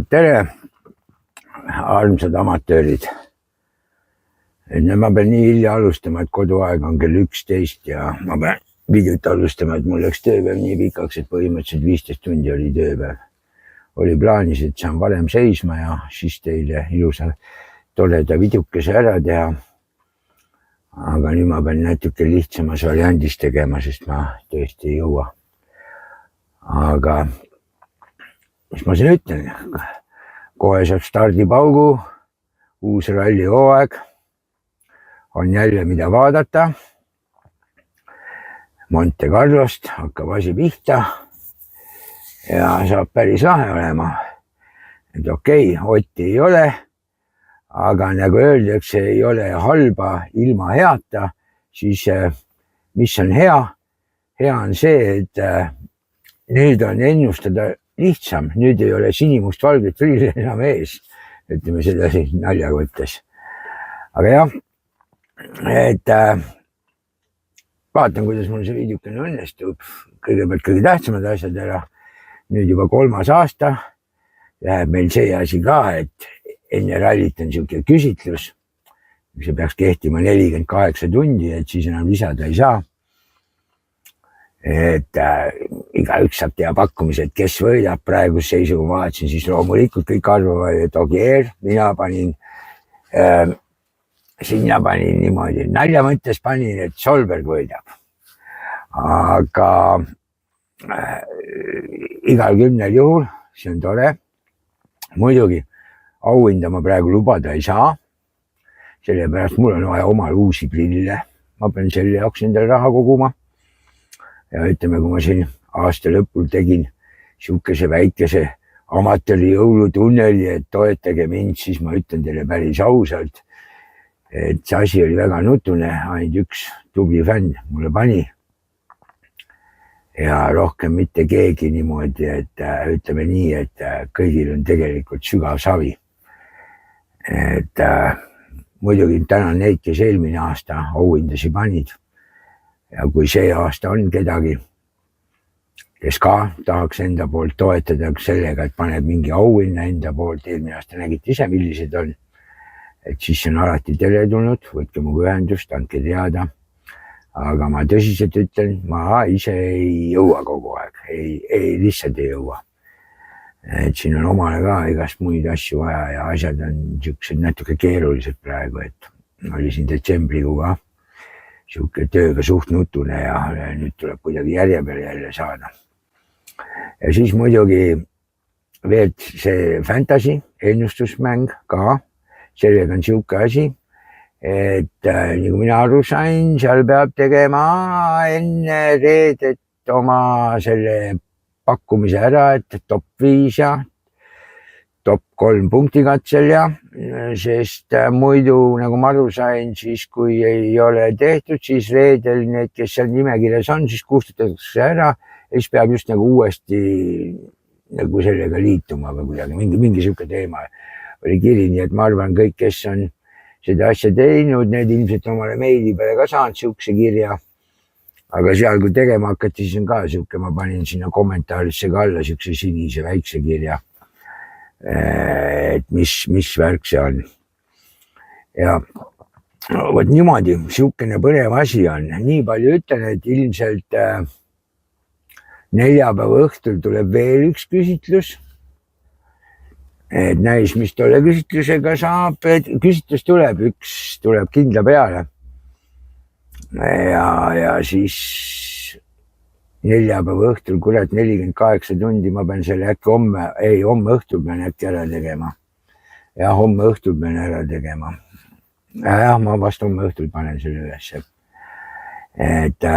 Tere, armsad amatöörid. Ma pean nii hilja alustama, et koduaeg on kell 11 ja ma pean videot alustama, et mul läks tööpäev nii pikaks, et põhimõtteliselt 15 tundi oli tööpäev. Oli plaanis, et saan varem seisma ja siis teile ilusa toreda videokese ära teha. Aga nüüd ma pean natuke lihtsamas variandis tegema, sest ma tõesti ei jõua. Aga mis ma siin ütlen? Kohe saab stardipaugu, uus ralli hooaeg, on jälle mida vaadata. Monte Carlost hakkab asi pihta ja saab päris lahe olema. Et okei, Otti ei ole, aga nagu öeldakse, ei ole halba ilma heata, siis mis on hea? Hea on see, et nüüd on ennustada lihtsam, nüüd ei ole sinimust valget prill enam ees, ütleme seda siis naljaga võttes. Aga jah, et vaatan, kuidas mul see videokene õnnestub. Kõigepealt kõige tähtsamad asjad ära. Nüüd juba 3. aasta läheb meil see asi ka, et enne rallit on siuke küsitlus, mis peaks kehtima 48 tundi, et siis enam lisada ei saa. Et igaüks saab teha pakkumised, kes võidab praeguse seisuga, vaatasin, siis loomulikult kõik arvavad, et Ogier, mina panin sinna panin niimoodi, nalja mõttes panin, et Solberg võidab. Aga igal 10 juhul, see on tore. Muidugi auhinda ma praegu lubada ei saa, sellepärast mul on vaja omal uusi prille. Ma pean selle jaoks endale raha koguma. Ja ütleme, kui ma siin aasta lõpul tegin siukese väikese amatööri jõulutunneli, et toetage mind, siis ma ütlen teile päris ausalt, et see asi oli väga nutune, ainult üks tubli fänn mulle pani. Ja rohkem mitte keegi niimoodi, et ütleme nii, et kõigil on tegelikult sügav savi. Et muidugi tänan neid, kes eelmine aasta auhindasi panid. Ja kui see aasta on kedagi, kes ka tahaks enda poolt toetada sellega, et paneb mingi auhinna enda poolt, eelmine aasta nägite ise, millised on, et siis on alati teretulnud, võtke muga ühendust, andke teada. Aga ma tõsiselt ütlen, ma ise ei jõua kogu aeg, lihtsalt ei jõua. Et siin on omale ka igast muid asju vaja ja asjad on siuksed natuke keerulised praegu, et oli siin detsembrikuu ka. Siuke tööga suht nutune ja nüüd tuleb kuidagi järje peale jälle saada. Ja siis muidugi veel see fantasy ennustusmäng ka, sellega on siuke asi, et nagu mina aru sain, seal peab tegema enne reedet oma selle pakkumise ära, et top 5 ja top 3 punkti katsel ja, sest muidu, nagu ma aru sain, siis kui ei ole tehtud, siis reedel need, kes seal nimekirjas on, siis kustutatakse ära ja siis peab just nagu uuesti nagu sellega liituma või kuidagi, mingi siuke teema oli kiri, nii et ma arvan, kõik, kes on seda asja teinud, need ilmselt omale meili peale ka saanud siukse kirja. Aga seal, kui tegema hakati, siis on ka siuke, ma panin sinna kommentaarisse ka alla siukse sinise väikse kirja. Et mis värk see on. Ja võt niimoodi, siukene põnev asi on. Nii palju ütlen, et ilmselt neljapäeva õhtul tuleb veel üks küsitlus. Et näis, mis tolle küsitlusega saab. Küsitlus tuleb, üks tuleb kindla peale. Ja siis neljapäeva õhtul, kurat, 48 tundi ma pean selle äkki homme õhtul pean äkki ära tegema. Ja homme õhtul pean ära tegema. Ja ma vast homme õhtul panen selle ülesse. Et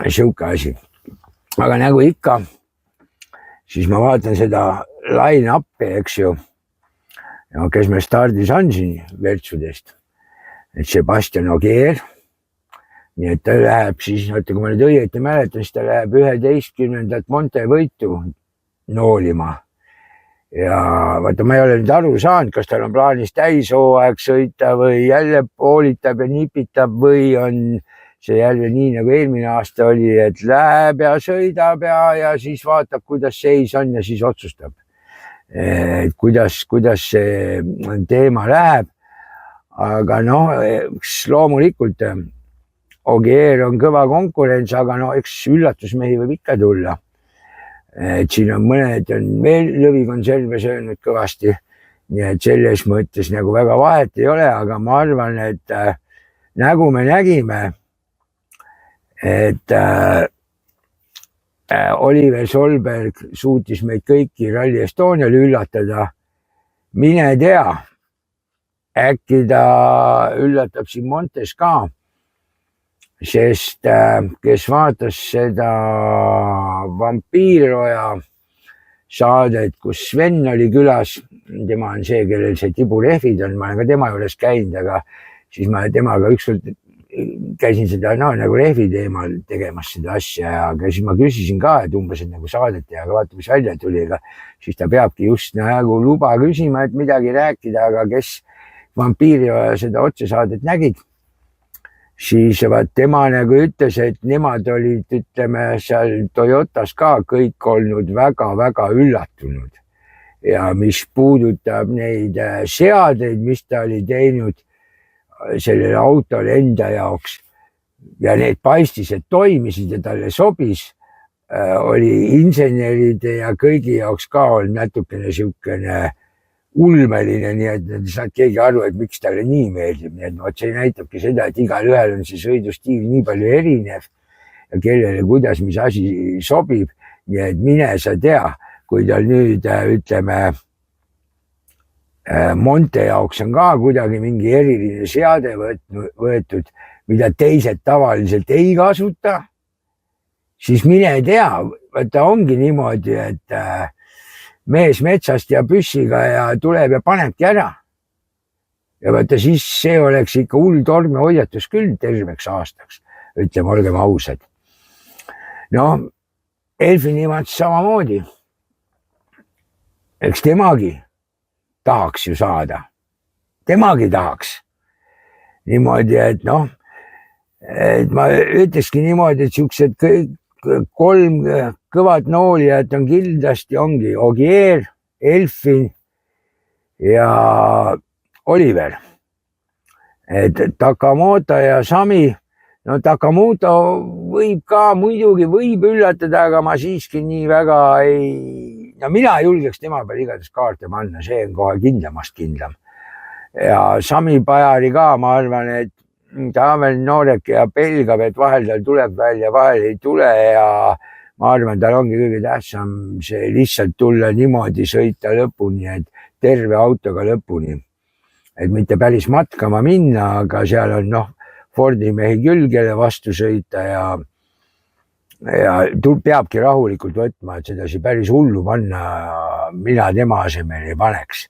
siuke asi. Aga nagu ikka, siis ma vaatan seda line-up'i, eks ju. Ja kes me stardis on siin Vertsudest. Et Sebastian Ogier. Nii et ta läheb siis, kui ma nüüd õieti mäletan, siis ta läheb 11. Monte võitu noolima. Ja vaata, ma ei ole nüüd aru saanud, kas tal on plaanis täishooaeg sõita või jälle poolitab ja nipitab või on see jälle nii nagu eelmine aasta oli, et läheb ja sõidab ja siis vaatab, kuidas seis on ja siis otsustab. et kuidas see teema läheb. Aga noh, loomulikult Ogier on kõva konkurents, aga no eks üllatusmehi võib ikka tulla. Et siin on mõned on veel lõvikonserve söönud kõvasti, nii et selles mõttes nagu väga vahet ei ole, aga ma arvan, et nagu me nägime, et Oliver Solberg suutis meid kõiki Rally Estonial üllatada. Mine tea, äkki ta üllatab siin Montes ka, sest kes vaatas seda Vampiiroja saadet, kus Sven oli külas, tema on see, kellel see tiburehvid on, ma olen ka tema juures käinud, aga siis ma temaga ükskord käisin seda nagu rehvi teemal tegemas seda asja ja siis ma küsisin ka, et umbes et nagu saadet ja vaata, mis välja tuli, aga siis ta peabki just nagu luba küsima, et midagi rääkida, aga kes Vampiiroja seda otsesaadet nägid, siis vaat tema nagu ütles, et nemad olid, ütleme, seal Toyotas ka kõik olnud väga-väga üllatunud. Ja mis puudutab neid seadeid, mis ta oli teinud sellele autole enda jaoks ja need paistis, et toimisid ja talle sobis, oli inseneride ja kõigi jaoks ka olnud natukene siukene ulmeline, nii et ei saanud keegi aru, et miks talle nii meeldib. Nii et see näitabki seda, et igal ühel on see sõidustiil nii palju erinev ja kellele kuidas mis asi sobib. Nii et mine sa tea, kui tal nüüd ütleme Monte jaoks on ka kuidagi mingi eriline seade võetud, mida teised tavaliselt ei kasuta, siis mine tea, ta ongi niimoodi, et mees metsast ja püssiga ja tuleb ja panebki ära. Ja vaata siis see oleks ikka hull tormehoiatus küll terveks aastaks, ütleme, olgem ausad. No, Elfinimat samamoodi. Eks temagi tahaks ju saada. Temagi tahaks. Niimoodi, et noh, et ma ütlekski niimoodi, et siuksed kolm kõvad noolijad on kindlasti ongi Ogier, Elfin ja Oliver. Et Takamoto ja Sami, no Takamoto võib ka muidugi võib üllatada, aga ma siiski nii väga no mina julgeks tema peal igatahes kaarte panna, see on kohe kindlamast kindlam. Ja Sami Pajari ka, ma arvan, et ta on veel noorek ja pelgab, et vahel tal tuleb välja, vahel ei tule ja ma arvan, tal ongi kõige tähtsam see lihtsalt tulla niimoodi sõita lõpuni, et terve autoga lõpuni. Et mitte päris matkama minna, aga seal on Fordi mehi küll, kelle vastu sõita ja peabki rahulikult võtma, et seda päris hullu panna, mina tema asemel ei paneks.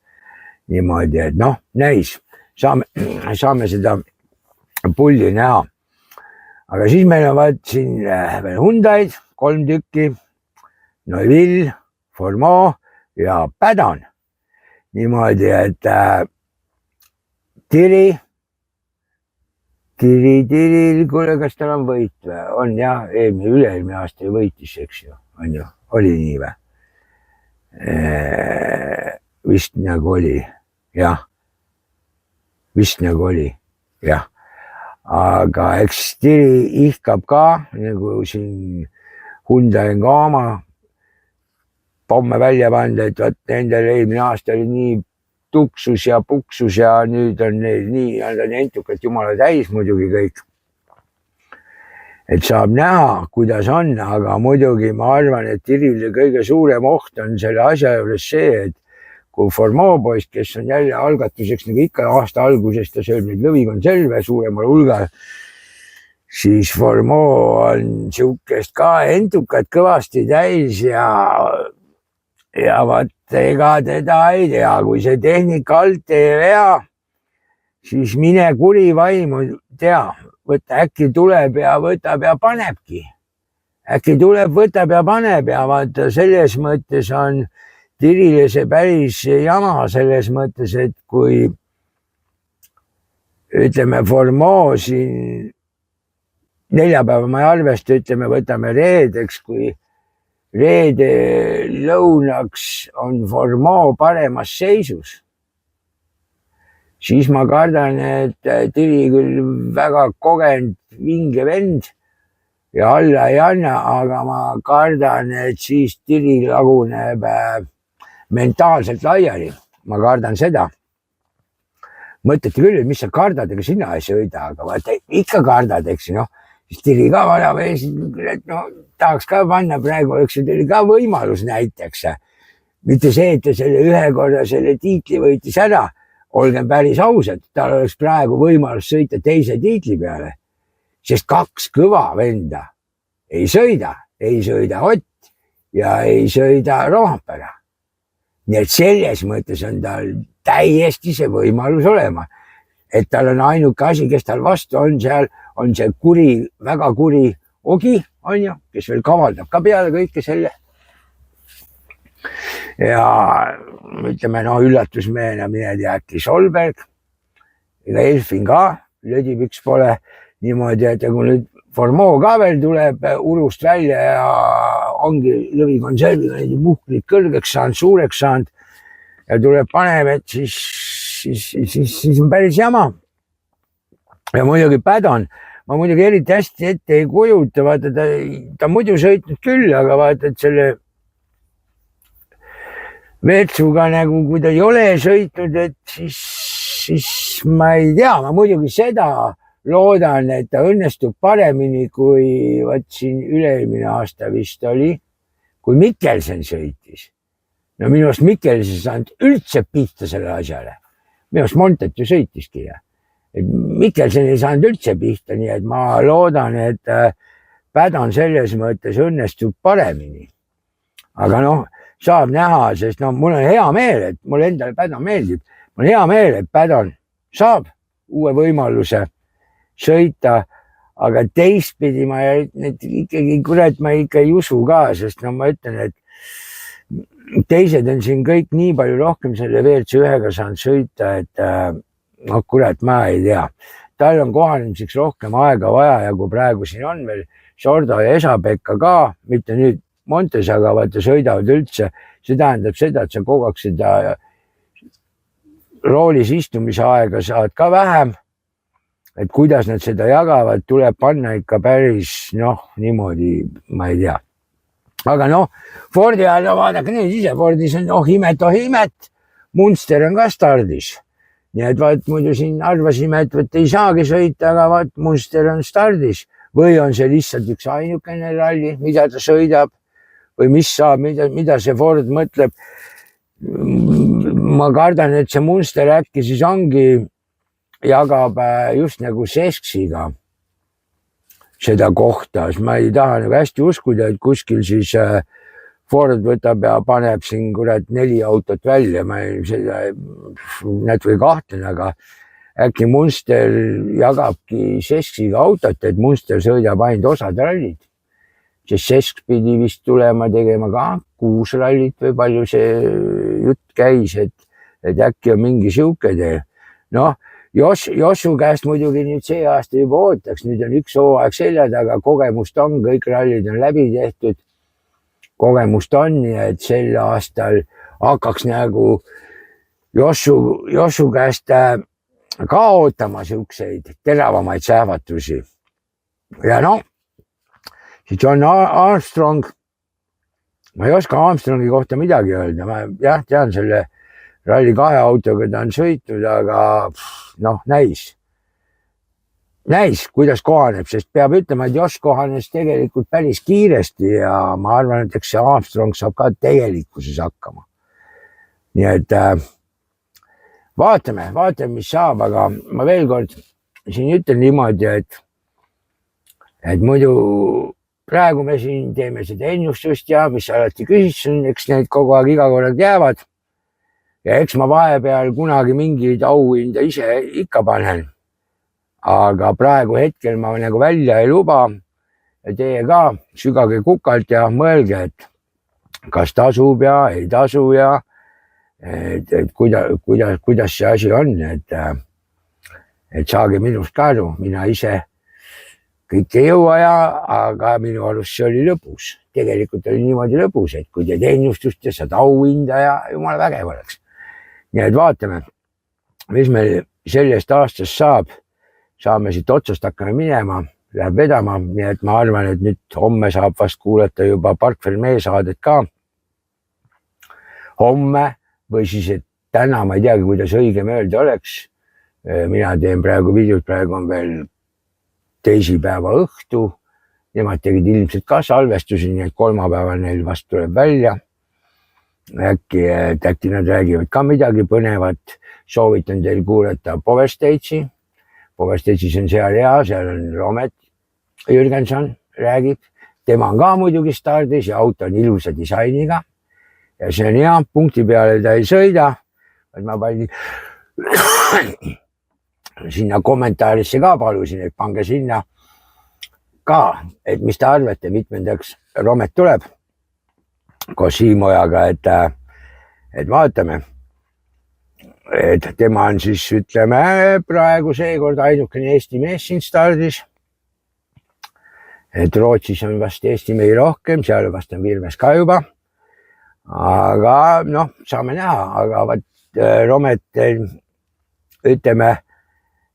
Niimoodi, et näis, saame seda pulli näha. Aga siis meil on vaat siin veel Hyundaid, 3 tükki, Neuville, Formeau ja Pädan. Niimoodi, et Tiril, kuule, kas tal on võit või? On jah, üle-eelmine aasta võitis, eks ju, on ju, oli nii või? Vist nagu oli, jah. Vist nagu oli, jah. Aga eks Tiri ihkab ka, nagu siin Hyundai on ka oma pomme välja pannud, et nendel eelmine aasta oli nii tuksus ja puksus ja nüüd on neil nii entukad jumala täis muidugi kõik. Et saab näha, kuidas on, aga muidugi ma arvan, et Tiril kõige suurem oht on selle asja juures see, et kui Formeau poiss, kes on jälle algatuseks nagu ikka aasta algusest ja sööb neid lõvikonserve suuremal hulgal, siis Formeau on siukest ka entukat kõvasti täis ja vaat ega teda ei tea, kui see tehnika alt ei vea, siis mine kuri vaimu tea, võta äkki tuleb ja võtab ja panebki. Äkki tuleb, võtab ja paneb ja vaata selles mõttes on Tirile see päris jama selles mõttes, et kui ütleme Formeau siin neljapäeva ma ei arvesta, ütleme võtame reedeks, kui reede lõunaks on Formeau paremas seisus, siis ma kardan, et Tiri küll väga kogenud vinge vend ja alla ei anna, aga ma kardan, et siis Tiri laguneb mentaalselt laiali. Ma kardan seda. Mõtlete küll, et mis sa kardad, ega sina ei sõida, aga vaata ikka kardad, eks noh. Siis Tiri ka vana mees, no tahaks ka panna praegu, eks teil ka võimalus näiteks. Mitte see, et ta selle ühe korra selle tiitli võitis ära, olgem päris ausad, tal oleks praegu võimalus sõita teise tiitli peale, sest kaks kõva venda ei sõida Ott ja ei sõida Roompere. Nii et selles mõttes on tal täiesti see võimalus olema, et tal on ainuke asi, kes tal vastu on seal, on see kuri, väga kuri Ogi, on ju, kes veel kavaldab ka peale kõike selle. Ja ütleme, no üllatusmehena mine tea äkki Solberg, ega Elfin ka, lödipüks pole niimoodi, et kui nüüd Formeau ka veel tuleb urust välja ja ongi lõvikonserviga muhklid kõrgeks saanud, suureks saanud ja tuleb paneb, et siis on päris jama. Ja muidugi Pädan, ma muidugi eriti hästi ette ei kujuta, vaata ta muidu sõitnud küll, aga vaata, et selle Veetsuga nagu, kui ta ei ole sõitnud, et siis ma ei tea, ma muidugi seda loodan, et ta õnnestub paremini, kui siin üle-eelmine aasta vist oli, kui Mikkelsen sõitis. No minu arust Mikkelsen ei saanud üldse pihta selle asjale. Minu arust Montet ju sõitiski. Mikkelsen ei saanud üldse pihta, nii et ma loodan, et Pädan selles mõttes õnnestub paremini. Aga noh, saab näha, sest no mul on hea meel, et mul endale Pädan meeldib. Mul on hea meel, et Pädan saab uue võimaluse sõita, aga teistpidi ma ikkagi, kurat, ma ikka ei usu ka, sest no ma ütlen, et teised on siin kõik nii palju rohkem selle WRC1-ga saanud sõita, et no kurat, ma ei tea. Tal on kohanemiseks rohkem aega vaja ja kui praegu siin on veel Sordo ja Esa-Pekka ka, mitte nüüd Montes, aga vaata sõidavad üldse, see tähendab seda, et sa kogu aeg seda roolis istumise aega saad ka vähem. Et kuidas nad seda jagavad, tuleb panna ikka päris, noh, niimoodi, ma ei tea. Aga noh, Fordi ajal, no vaadake nüüd ise, Fordis on, oh imet, Munster on ka stardis. Nii et vaat muidu siin arvasime, et ei saagi sõita, aga vaat Munster on stardis. Või on see lihtsalt üks ainukene ralli, mida ta sõidab või mis saab, mida see Ford mõtleb. Ma kardan, et see Munster äkki siis ongi jagab just nagu Sesksiga seda kohta, siis ma ei taha nagu hästi uskuda, et kuskil siis Ford võtab ja paneb siin kurat 4 autot välja, ma seda näed või kahtlen, aga äkki Munster jagabki Sesksiga autot, et Munster sõidab ainult osad rallid, sest Sesk pidi vist tulema tegema ka 6 rallit või palju see jutt käis, et äkki on mingi siuke tee. Noh, Jossu käest muidugi nüüd see aasta juba ootaks, nüüd on üks hooaeg selja taga, kogemust on, kõik rallid on läbi tehtud, kogemust on ja et sel aastal hakkaks nagu Jossu käest ka ootama siukseid teravamaid sähvatusi. Ja noh, siis John Armstrong, ma ei oska Armstrongi kohta midagi öelda, ma jah, tean selle ralli 2 autoga ta on sõitnud, aga noh, näis, kuidas kohaneb, sest peab ütlema, et Josh kohanes tegelikult päris kiiresti ja ma arvan, et eks see Armstrong saab ka tegelikkuses hakkama. Nii et vaatame, mis saab, aga ma veel kord siin ütlen niimoodi, et muidu praegu me siin teeme seda ennustust ja mis alati küsisin, eks need kogu aeg iga korrad jäävad. Ja eks ma vahepeal kunagi mingeid auhinda ise ikka panen. Aga praegu hetkel ma nagu välja ei luba ja teie ka sügage kukalt ja mõelge, et kas tasub ja ei tasu ja et kuidas see asi on, et saage minust ka aru, mina ise kõik ei jõua aga minu arust see oli lõbus. Tegelikult oli niimoodi lõbus, et kui teed ennustust ja saad auhinda ja jumala vägev oleks. Nii et vaatame, mis meil sellest aastast saab. Saame siit otsast hakkame minema, läheb vedama. Nii et ma arvan, et nüüd homme saab vast kuulata juba Park Fermee saadet ka. Homme või siis, et täna ma ei teagi, kuidas õigem öelda oleks. Mina teen praegu videot, praegu on veel teisipäeva õhtu. Nemad tegid ilmselt ka salvestusi, nii et kolmapäeval neil vast tuleb välja. Äkki nad räägivad ka midagi põnevat. Soovitan teil kuulata Power Stage'i. Power Stage'is on seal hea, seal on Romet Jürgenson räägib. Tema on ka muidugi stardis ja auto on ilusa disainiga. Ja see on hea, punkti peale ta ei sõida. Ma panin sinna kommentaarisse ka palusin, et pange sinna ka, et mis te arvate, mitmendaks Romet tuleb koos Siimojaga, et vaatame, et tema on siis, ütleme, praegu seekord ainukene Eesti mees siin stardis. Et Rootsis on vast Eesti mehi rohkem, seal vast on Virves ka juba. Aga noh, saame näha, aga Romet, ütleme,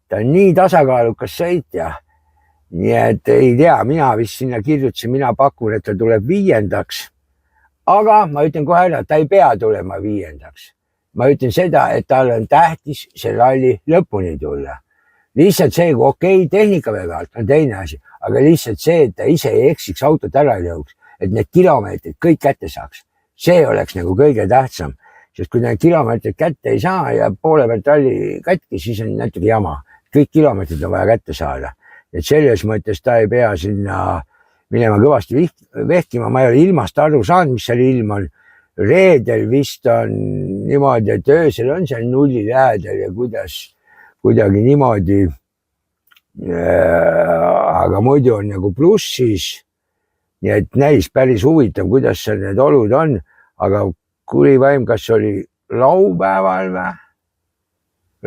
ta on nii tasakaalukas sõitja. Nii et ei tea, mina vist sinna kirjutasin, mina pakun, et ta tuleb 5. Aga ma ütlen kohe ära, ta ei pea tulema 5. Ma ütlen seda, et tal on tähtis see ralli lõpuni tulla. Lihtsalt see, kui okei, tehnika pealt on teine asi, aga lihtsalt see, et ta ise ei eksiks, autot ära ei jõuks, et need kilomeetrid kõik kätte saaks. See oleks nagu kõige tähtsam, sest kui need kilomeetrid kätte ei saa ja poole pealt ralli katki, siis on natuke jama. Kõik kilomeetrid on vaja kätte saada. Et selles mõttes ta ei pea sinna minema kõvasti vehkima. Ma ei ole ilmast aru saanud, mis seal ilm on. Reedel vist on niimoodi, et öösel on seal 0 lähedal ja kuidagi niimoodi. Aga muidu on nagu plussis. Nii et näis päris huvitav, kuidas seal need olud on. Aga kuri vaim, kas oli laupäeval või?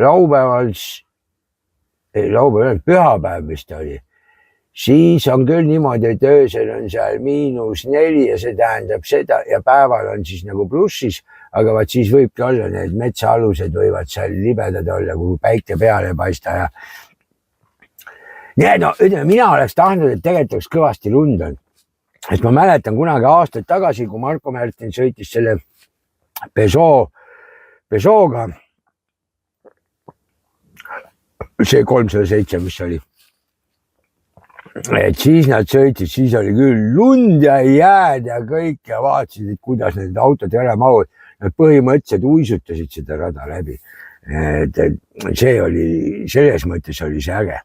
Laupäeval, pühapäev vist oli. Siis on küll niimoodi, et öösel on seal -4 ja see tähendab seda ja päeval on siis nagu plussis, aga vaat siis võibki olla need metsaalused võivad seal libedad olla, kui päike peale paista ja. Nii et no, ütleme, mina oleks tahtnud, et tegelikult oleks kõvasti lund on. Et ma mäletan kunagi aastaid tagasi, kui Marko Märtin sõitis selle Peugeot'ga, see 307, mis oli. Et siis nad sõitsid, siis oli küll lund ja jääd ja kõik ja vaatasid, et kuidas need autod ära mahuvad. Nad põhimõtteliselt uisutasid seda rada läbi. Et see oli, selles mõttes oli see äge.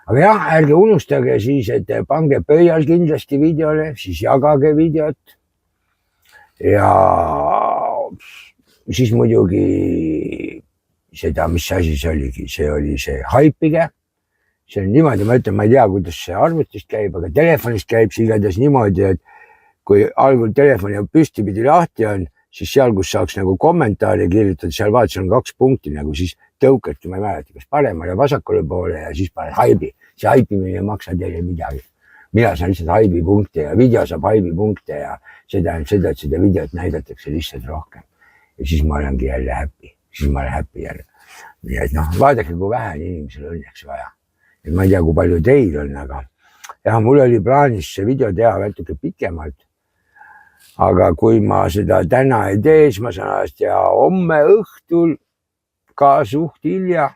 Aga jah, ärge unustage siis, et pange pöial kindlasti videole, siis jagage videot. Ja siis muidugi seda, mis asi see oligi, see oli see haipige. See on niimoodi, ma ütlen, ma ei tea, kuidas see arvutist käib, aga telefonist käib see igatahes niimoodi, et kui algul telefoni püstipidi lahti on, siis seal, kus saaks nagu kommentaari kirjutada, seal vaat, seal on 2 punkti nagu siis tõukadki, ma ei mäleta, kas paremale vasakule poole ja siis paned haibi. See haipimine ei maksa teile midagi. Mina saan lihtsalt haibipunkte ja video saab haibipunkte ja see tähendab seda, et seda videot näidatakse lihtsalt rohkem. Ja siis ma olengi jälle happy. Siis ma olen happy jälle. Nii et noh, vaadake, kui vähe inimesel õnneks vaja. Et ma ei tea, kui palju teil on, aga jah, mul oli plaanis see video teha natuke pikemalt. Aga kui ma seda täna ei tee, siis ma saan aast ja homme õhtul ka suht hilja.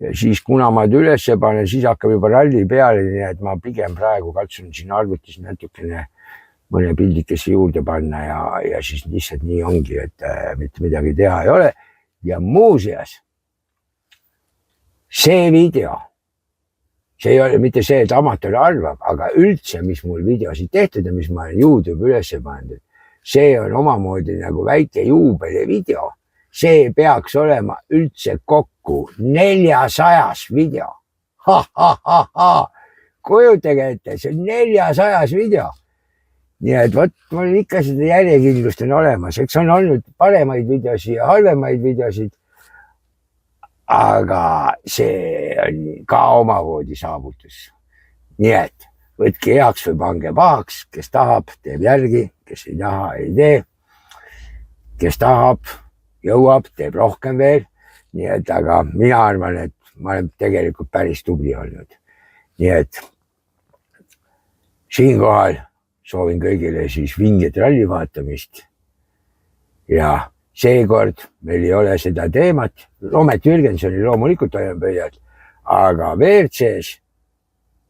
Ja siis kuna ma üles panen, siis hakkab juba ralli peale, nii et ma pigem praegu katsun siin arvutis natukene mõne pildikesse juurde panna ja siis lihtsalt nii ongi, et mitte midagi teha ei ole. Ja muuseas, see video, see ei ole mitte see, et amatöör arvab, aga üldse, mis mul videosid tehtud ja mis ma olen YouTube üles pandud, see on omamoodi nagu väike juubeli video. See peaks olema üldse kokku 400 video. Kujutage ette, see on 400 video. Nii et võt, mul ikka seda järjekindlust on olemas. Eks on olnud paremaid videosid ja halvemaid videosid. Aga see on ka omamoodi saavutus. nii et võtke heaks või pange pahaks, kes tahab, teeb järgi, kes ei taha, ei tee. Kes tahab, jõuab, teeb rohkem veel. Nii et aga mina arvan, et ma olen tegelikult päris tubli olnud. Nii et siinkohal soovin kõigile siis vinget ralli vaatamist. Ja seekord meil ei ole seda teemat. Romet Jürgensoni loomulikult hoian pöialt, aga WRC-s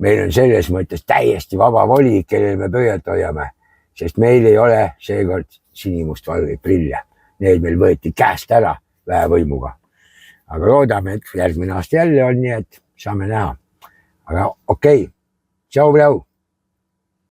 meil on selles mõttes täiesti vaba voli, kellel me pöialt hoiame, sest meil ei ole seekord sinimustvalgeid prille. Need meil võeti käest ära väevõimuga. Aga loodame, et järgmine aasta jälle on, nii et saame näha. Aga okei. Tšau, Blau!